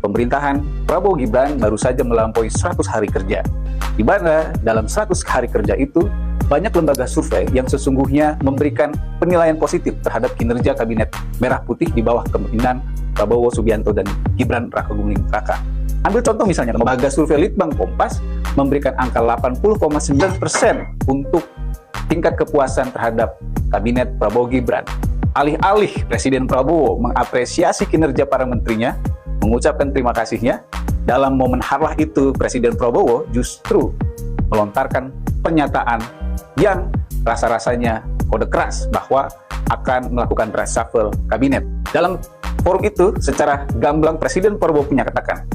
pemerintahan Prabowo Gibran baru saja melampaui 100 hari kerja, di mana dalam 100 hari kerja itu banyak lembaga survei yang sesungguhnya memberikan penilaian positif terhadap kinerja Kabinet Merah Putih di bawah kepemimpinan Prabowo Subianto dan Gibran Rakebuming Raka. Ambil contoh misalnya, lembaga survei Litbang Kompas memberikan angka 80,9% untuk tingkat kepuasan terhadap Kabinet Prabowo Gibran. Alih-alih Presiden Prabowo mengapresiasi kinerja para menterinya, mengucapkan terima kasihnya, dalam momen harlah itu Presiden Prabowo justru melontarkan pernyataan yang rasa-rasanya kode keras bahwa akan melakukan reshuffle kabinet. Dalam forum itu, secara gamblang Presiden Prabowo menyatakan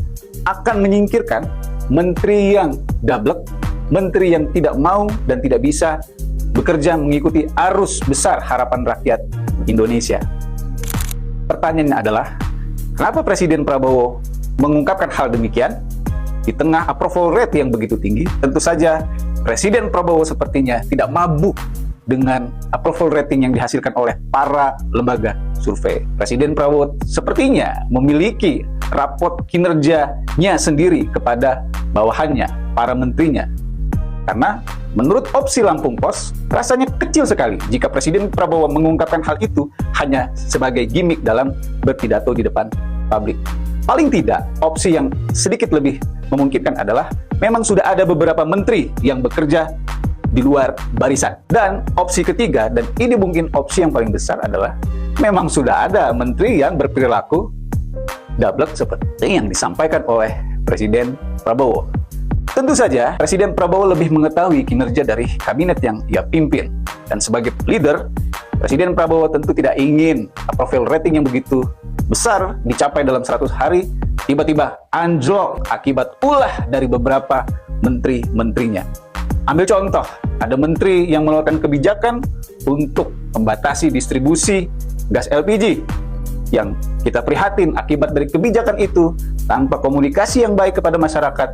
akan menyingkirkan menteri yang dablek, menteri yang tidak mau dan tidak bisa bekerja mengikuti arus besar harapan rakyat Indonesia. Pertanyaannya adalah, kenapa Presiden Prabowo mengungkapkan hal demikian di tengah approval rate yang begitu tinggi? Tentu saja Presiden Prabowo sepertinya tidak mabuk dengan approval rating yang dihasilkan oleh para lembaga survei. Presiden Prabowo sepertinya memiliki raport kinerjanya sendiri kepada bawahannya, para menterinya. Karena menurut opsi Lampung Pos, rasanya kecil sekali jika Presiden Prabowo mengungkapkan hal itu hanya sebagai gimmick dalam berpidato di depan publik. Paling tidak, opsi yang sedikit lebih memungkinkan adalah memang sudah ada beberapa menteri yang bekerja di luar barisan. Dan opsi ketiga, dan ini mungkin opsi yang paling besar adalah memang sudah ada menteri yang berperilaku dablek seperti yang disampaikan oleh Presiden Prabowo. Tentu saja, Presiden Prabowo lebih mengetahui kinerja dari kabinet yang ia pimpin. Dan sebagai leader, Presiden Prabowo tentu tidak ingin approval rating yang begitu besar dicapai dalam 100 hari, tiba-tiba anjlok akibat ulah dari beberapa menteri-menterinya. Ambil contoh, ada menteri yang mengeluarkan kebijakan untuk membatasi distribusi gas LPG, yang kita prihatin akibat dari kebijakan itu tanpa komunikasi yang baik kepada masyarakat,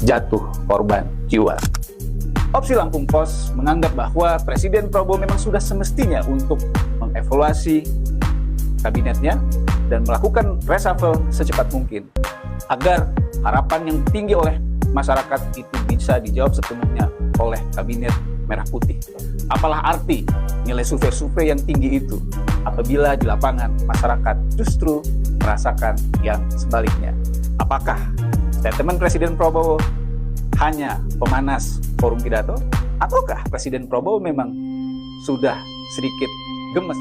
jatuh korban jiwa. Opsi Lampung Pos menganggap bahwa Presiden Prabowo memang sudah semestinya untuk mengevaluasi kabinetnya dan melakukan reshuffle secepat mungkin agar harapan yang tinggi oleh masyarakat itu bisa dijawab sepenuhnya oleh Kabinet Merah Putih. Apalah arti nilai survei-survei yang tinggi itu apabila di lapangan masyarakat justru merasakan yang sebaliknya? Apakah statement Presiden Prabowo hanya pemanas forum pidato, ataukah Presiden Prabowo memang sudah sedikit gemes?